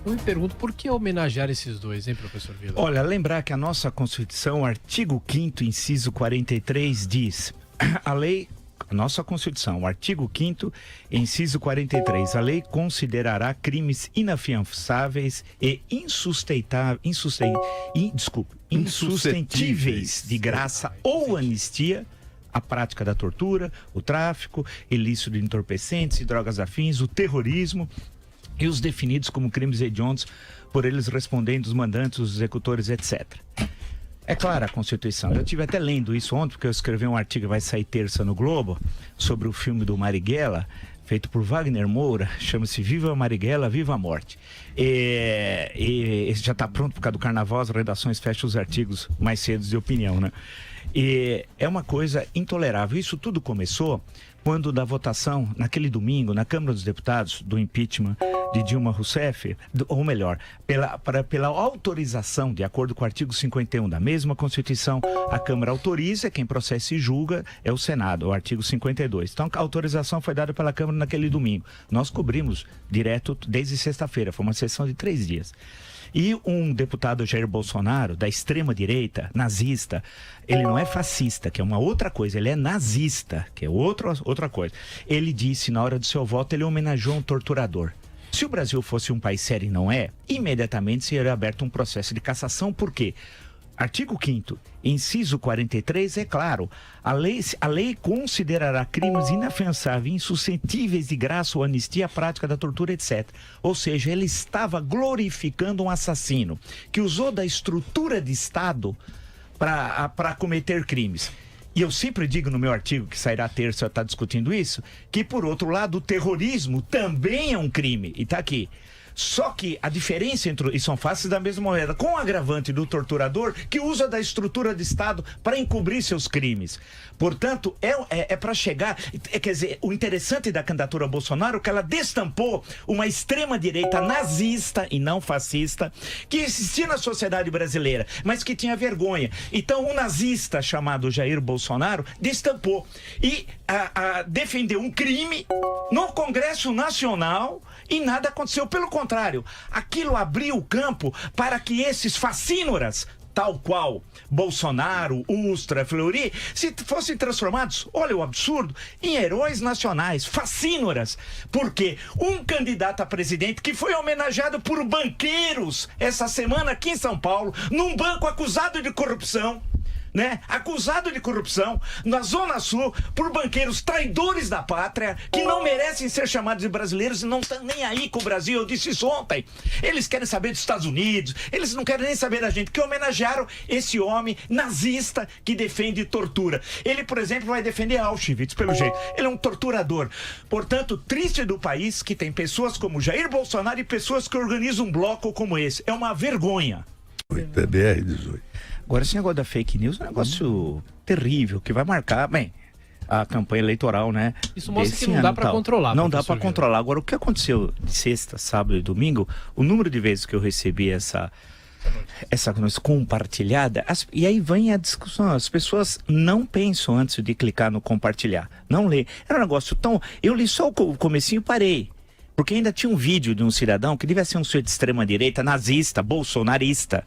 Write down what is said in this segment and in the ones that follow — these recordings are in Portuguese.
Eu me pergunto por que homenagear esses dois, hein, professor Vila? Olha, lembrar que a nossa Constituição, artigo 5º, inciso 43, diz: a nossa Constituição, artigo 5º, inciso 43, a lei considerará crimes inafiançáveis e insuscetíveis de graça ou anistia a prática da tortura, o tráfico ilícito de entorpecentes e drogas afins, o terrorismo e os definidos como crimes hediondos por eles respondendo os mandantes, os executores, etc. É clara a Constituição. Eu estive até lendo isso ontem, porque eu escrevi um artigo que vai sair terça no Globo, sobre o filme do Marighella, feito por Wagner Moura, chama-se Viva Marighella, Viva a Morte. E já está pronto por causa do carnaval, as redações fecham os artigos mais cedo de opinião, né? E é uma coisa intolerável. Isso tudo começou quando da votação, naquele domingo, na Câmara dos Deputados, do impeachment de Dilma Rousseff, ou melhor, pela autorização, de acordo com o artigo 51 da mesma Constituição, a Câmara autoriza, quem processa e julga é o Senado, o artigo 52. Então, a autorização foi dada pela Câmara naquele domingo. Nós cobrimos direto desde sexta-feira, foi uma sessão de 3 dias. E um deputado, Jair Bolsonaro, da extrema-direita, nazista, ele não é fascista, que é uma outra coisa, ele é nazista, que é outra coisa. Ele disse, na hora do seu voto, ele homenageou um torturador. Se o Brasil fosse um país sério e não é, imediatamente seria aberto um processo de cassação. Por quê? Artigo 5º, inciso 43, é claro, a lei considerará crimes inafiançáveis, insuscetíveis de graça ou anistia a prática da tortura, etc. Ou seja, ele estava glorificando um assassino que usou da estrutura de Estado para cometer crimes. E eu sempre digo no meu artigo, que sairá terça, está discutindo isso, que por outro lado o terrorismo também é um crime, e está aqui. Só que a diferença e são faces da mesma moeda, com o agravante do torturador que usa da estrutura de Estado para encobrir seus crimes. Portanto, é para chegar... quer dizer, o interessante da candidatura Bolsonaro é que ela destampou uma extrema-direita nazista e não fascista que existia na sociedade brasileira, mas que tinha vergonha. Então, um nazista chamado Jair Bolsonaro destampou e defendeu um crime no Congresso Nacional e nada aconteceu. Pelo contrário, aquilo abriu o campo para que esses fascínoras, tal qual Bolsonaro, Ustra, Fleury, se fossem transformados, olha o absurdo, em heróis nacionais, fascínoras. Porque um candidato a presidente que foi homenageado por banqueiros essa semana aqui em São Paulo, num banco acusado de corrupção, né? Acusado de corrupção na Zona Sul por banqueiros traidores da pátria que não merecem ser chamados de brasileiros e não estão nem aí com o Brasil. Eu disse isso ontem. Eles querem saber dos Estados Unidos, eles não querem nem saber da gente, que homenagearam esse homem nazista que defende tortura. Ele, por exemplo, vai defender Auschwitz, pelo jeito. Ele é um torturador. Portanto, triste do país que tem pessoas como Jair Bolsonaro e pessoas que organizam um bloco como esse. É uma vergonha. BR-18. Agora, esse negócio da fake news é um negócio terrível, que vai marcar, bem, a campanha eleitoral, né? Isso mostra que não dá para controlar. Não dá para controlar. Agora, o que aconteceu de sexta, sábado e domingo, o número de vezes que eu recebi essa coisa compartilhada, e aí vem a discussão, as pessoas não pensam antes de clicar no compartilhar, não lê. Era um negócio tão... Eu li só o comecinho e parei. Porque ainda tinha um vídeo de um cidadão que devia ser um senhor de extrema-direita, nazista, bolsonarista.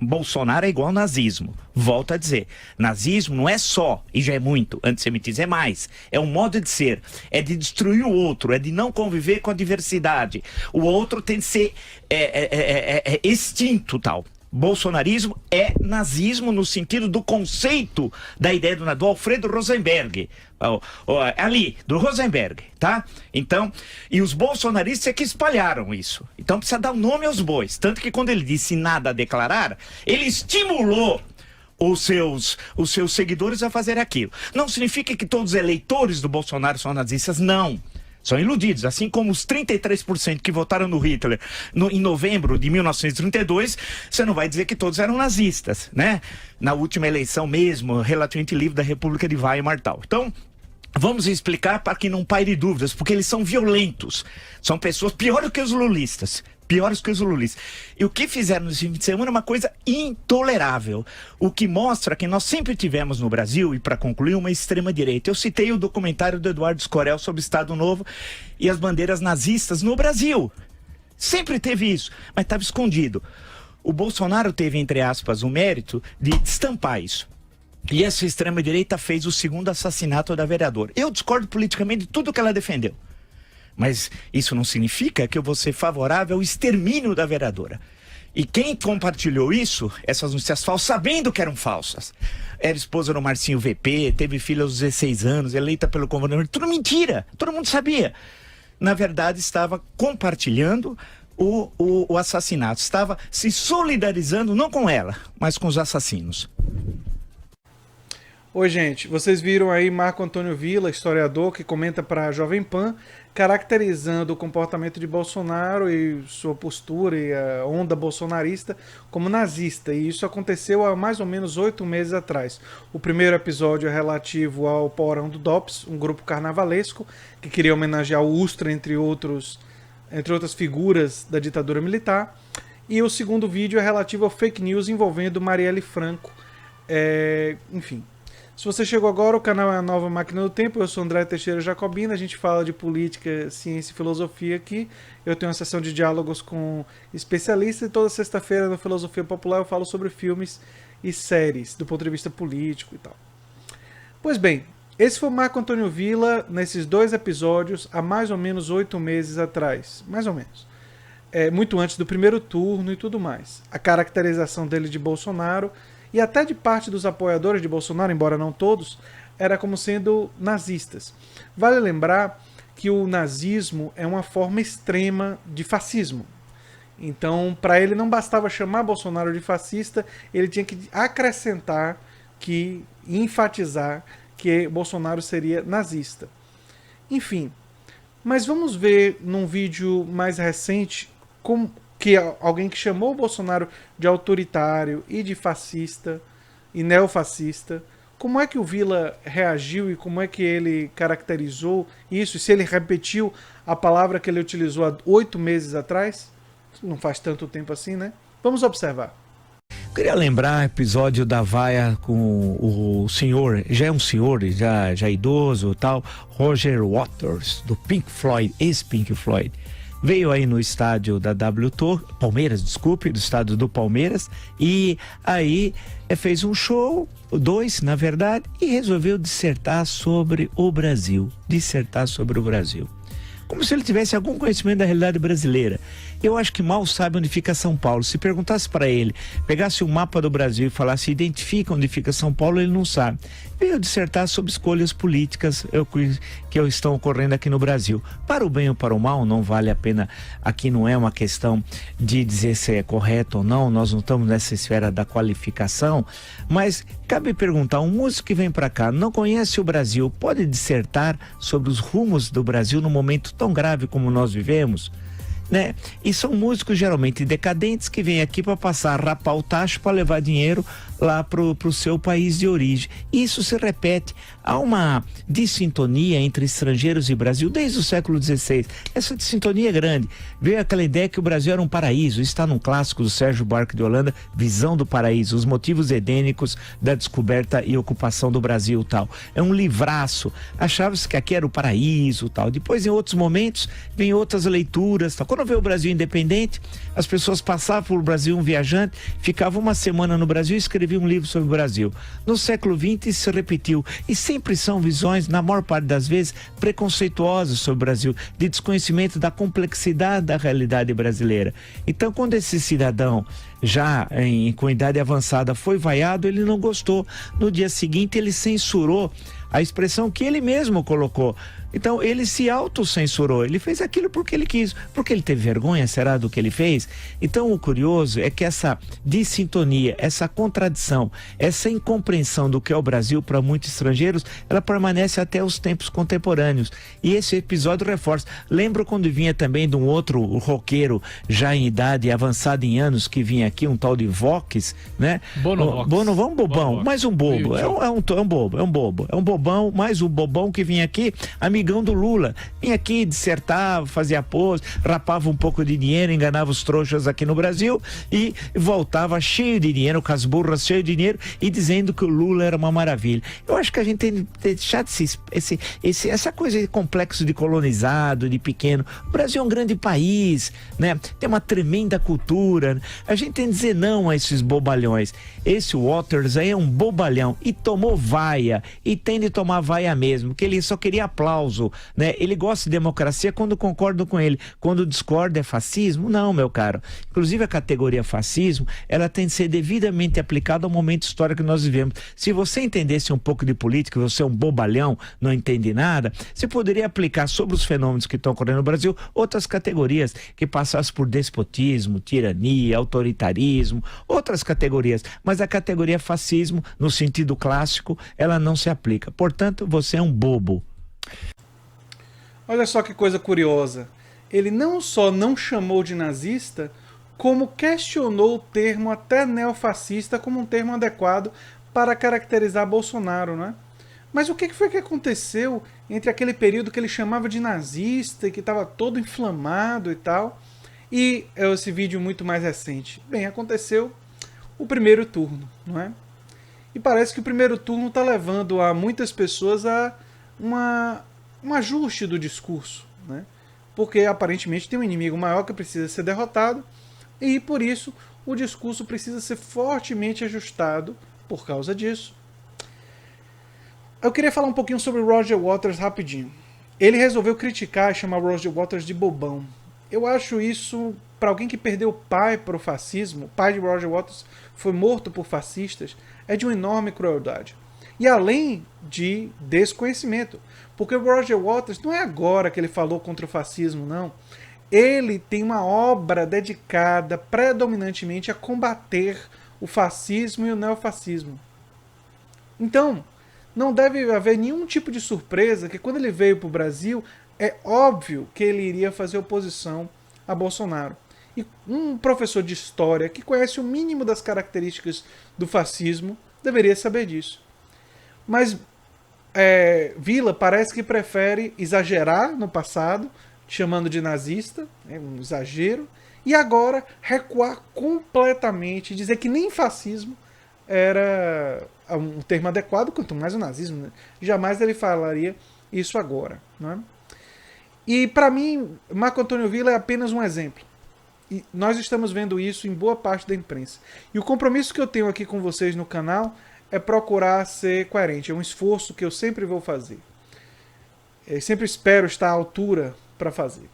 Bolsonaro é igual ao nazismo. Volto a dizer, nazismo não é só, e já é muito, antissemitismo é mais, é um modo de ser, é de destruir o outro, é de não conviver com a diversidade, o outro tem de ser extinto, tal. Bolsonarismo é nazismo no sentido do conceito da ideia do Alfredo Rosenberg, ali, do Rosenberg, tá? Então, e os bolsonaristas é que espalharam isso. Então precisa dar o nome aos bois. Tanto que quando ele disse nada a declarar, ele estimulou os seus seguidores a fazer aquilo. Não significa que todos os eleitores do Bolsonaro são nazistas, não. São iludidos, assim como os 33% que votaram no Hitler em novembro de 1932, você não vai dizer que todos eram nazistas, né? Na última eleição mesmo, relativamente livre da República de Weimar e tal. Então, vamos explicar para que não paire dúvidas, porque eles são violentos. São pessoas piores que os lulistas. Piores que os lulistas. E o que fizeram nesse fim de semana é uma coisa intolerável. O que mostra que nós sempre tivemos no Brasil, e para concluir, uma extrema-direita. Eu citei o documentário do Eduardo Scorel sobre o Estado Novo e as bandeiras nazistas no Brasil. Sempre teve isso, mas estava escondido. O Bolsonaro teve, entre aspas, o mérito de destampar isso. E essa extrema-direita fez o segundo assassinato da vereadora. Eu discordo politicamente de tudo que ela defendeu. Mas isso não significa que eu vou ser favorável ao extermínio da vereadora. E quem compartilhou isso, essas notícias falsas, sabendo que eram falsas, era esposa do Marcinho VP, teve filha aos 16 anos, eleita pelo governador, tudo mentira, todo mundo sabia. Na verdade, estava compartilhando o assassinato, estava se solidarizando, não com ela, mas com os assassinos. Oi, gente, vocês viram aí Marco Antônio Villa, historiador, que comenta para a Jovem Pan, caracterizando o comportamento de Bolsonaro e sua postura e a onda bolsonarista como nazista. E isso aconteceu há mais ou menos 8 meses atrás. O primeiro episódio é relativo ao Porão do DOPS, um grupo carnavalesco que queria homenagear o Ustra, entre outras figuras da ditadura militar. E o segundo vídeo é relativo ao fake news envolvendo Marielle Franco. Enfim... Se você chegou agora, o canal é a Nova Máquina do Tempo, eu sou André Teixeira Jacobina, a gente fala de política, ciência e filosofia aqui. Eu tenho uma sessão de diálogos com especialistas e toda sexta-feira na Filosofia Popular eu falo sobre filmes e séries, do ponto de vista político e tal. Pois bem, esse foi o Marco Antônio Villa nesses 2 episódios há mais ou menos 8 meses atrás, mais ou menos. Muito antes do primeiro turno e tudo mais. A caracterização dele de Bolsonaro e até de parte dos apoiadores de Bolsonaro, embora não todos, era como sendo nazistas. Vale lembrar que o nazismo é uma forma extrema de fascismo. Então, para ele não bastava chamar Bolsonaro de fascista, ele tinha que acrescentar, enfatizar que Bolsonaro seria nazista. Enfim, mas vamos ver num vídeo mais recente que alguém que chamou o Bolsonaro de autoritário e de fascista e neofascista, como é que o Villa reagiu e como é que ele caracterizou isso, e se ele repetiu a palavra que ele utilizou há 8 meses atrás? Não faz tanto tempo assim, né? Vamos observar. Queria lembrar o episódio da vaia com o senhor, já é um senhor, já idoso e tal, Roger Waters, do Pink Floyd, ex-Pink Floyd. Veio aí no estádio da Palmeiras, do estádio do Palmeiras, e aí fez um show, 2 na verdade, e resolveu dissertar sobre o Brasil. Como se ele tivesse algum conhecimento da realidade brasileira. Eu acho que mal sabe onde fica São Paulo. Se perguntasse para ele, pegasse um mapa do Brasil e falasse, identifica onde fica São Paulo, ele não sabe. Veio dissertar sobre escolhas políticas que estão ocorrendo aqui no Brasil. Para o bem ou para o mal, não vale a pena. Aqui não é uma questão de dizer se é correto ou não, nós não estamos nessa esfera da qualificação, mas cabe perguntar, um músico que vem para cá, não conhece o Brasil, pode dissertar sobre os rumos do Brasil num momento tão grave como nós vivemos? Né? E são músicos geralmente decadentes que vêm aqui para passar, rapar o tacho para levar dinheiro lá pro seu país de origem. Isso se repete. Há uma dissintonia entre estrangeiros e Brasil desde o século XVI. Essa dissintonia é grande. Veio aquela ideia que o Brasil era um paraíso. Está num clássico do Sérgio Buarque de Holanda, Visão do Paraíso, os motivos edênicos da descoberta e ocupação do Brasil, tal. É um livraço. Achava-se que aqui era o paraíso, tal. Depois, em outros momentos, vem outras leituras, tal. Quando veio o Brasil independente, as pessoas passavam pelo Brasil, um viajante, ficava uma semana no Brasil e escrevia um livro sobre o Brasil. No século XX isso se repetiu, e sempre são visões, na maior parte das vezes, preconceituosas sobre o Brasil, de desconhecimento da complexidade da realidade brasileira. Então, quando esse cidadão já com idade avançada foi vaiado, ele não gostou. No dia seguinte ele censurou a expressão que ele mesmo colocou. Então ele se autocensurou, ele fez aquilo porque ele quis, porque ele teve vergonha, será, do que ele fez? Então o curioso é que essa dissintonia, essa contradição, essa incompreensão do que é o Brasil para muitos estrangeiros, ela permanece até os tempos contemporâneos, e esse episódio reforça. Lembro quando vinha também de um outro roqueiro já em idade avançada em anos, que vinha aqui, um tal de Vox, né? Bono, um bobão, mais um bobo, é um bobão, mais um bobão que vinha aqui, a amigão do Lula. Vinha aqui, dissertava, fazia pose, rapava um pouco de dinheiro, enganava os trouxas aqui no Brasil e voltava cheio de dinheiro, com as burras cheias de dinheiro e dizendo que o Lula era uma maravilha. Eu acho que a gente tem que deixar essa coisa de complexo de colonizado, de pequeno. O Brasil é um grande país, né? Tem uma tremenda cultura. A gente tem que dizer não a esses bobalhões. Esse Waters aí é um bobalhão e tomou vaia, e tem de tomar vaia mesmo, que ele só queria aplauso, né? Ele gosta de democracia quando concordo com ele, quando discorda é fascismo? Não, meu caro. Inclusive a categoria fascismo, ela tem de ser devidamente aplicada ao momento histórico que nós vivemos. Se você entendesse um pouco de política, você é um bobalhão, não entende nada, você poderia aplicar sobre os fenômenos que estão ocorrendo no Brasil outras categorias que passassem por despotismo, tirania, autoritarismo, outras categorias, mas a categoria fascismo, no sentido clássico, ela não se aplica. Portanto, você é um bobo. Olha só que coisa curiosa. Ele não só não chamou de nazista, como questionou o termo até neofascista como um termo adequado para caracterizar Bolsonaro, né? Mas o que foi que aconteceu entre aquele período que ele chamava de nazista e que estava todo inflamado e tal, e esse vídeo muito mais recente? Bem, aconteceu o primeiro turno, não é? E parece que o primeiro turno está levando a muitas pessoas a um ajuste do discurso, né? Porque aparentemente tem um inimigo maior que precisa ser derrotado e por isso o discurso precisa ser fortemente ajustado por causa disso. Eu queria falar um pouquinho sobre o Roger Waters rapidinho. Ele resolveu criticar e chamar o Roger Waters de bobão. Eu acho isso, para alguém que perdeu o pai para o fascismo, o pai de Roger Waters foi morto por fascistas, é de uma enorme crueldade. E além de desconhecimento, porque o Roger Waters não é agora que ele falou contra o fascismo, não. Ele tem uma obra dedicada predominantemente a combater o fascismo e o neofascismo. Então, não deve haver nenhum tipo de surpresa que quando ele veio para o Brasil, é óbvio que ele iria fazer oposição a Bolsonaro. E um professor de história que conhece o mínimo das características do fascismo deveria saber disso. Mas Villa parece que prefere exagerar no passado, chamando de nazista, um exagero, e agora recuar completamente, dizer que nem fascismo era um termo adequado, quanto mais o nazismo, né? Jamais ele falaria isso agora, não é? E para mim, Marco Antônio Villa é apenas um exemplo. E nós estamos vendo isso em boa parte da imprensa. E o compromisso que eu tenho aqui com vocês no canal é procurar ser coerente. É um esforço que eu sempre vou fazer. Eu sempre espero estar à altura para fazer.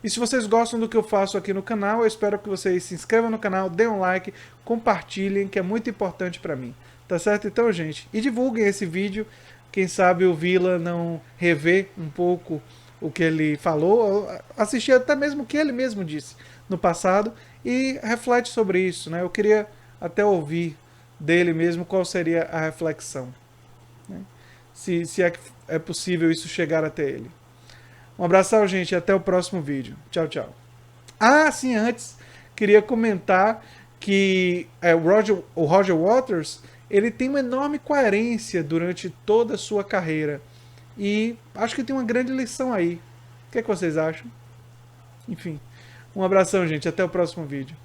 E se vocês gostam do que eu faço aqui no canal, eu espero que vocês se inscrevam no canal, deem um like, compartilhem, que é muito importante para mim. Tá certo? Então, gente, e divulguem esse vídeo. Quem sabe o Villa não rever um pouco o que ele falou, assistir até mesmo o que ele mesmo disse no passado e reflete sobre isso, né? Eu queria até ouvir dele mesmo qual seria a reflexão, né? Se é possível isso chegar até ele. Um abração, gente, e até o próximo vídeo. Tchau, tchau. Ah, sim, antes, queria comentar que o Roger Waters, ele tem uma enorme coerência durante toda a sua carreira. E acho que tem uma grande lição aí. O que é que vocês acham? Enfim, um abração, gente. Até o próximo vídeo.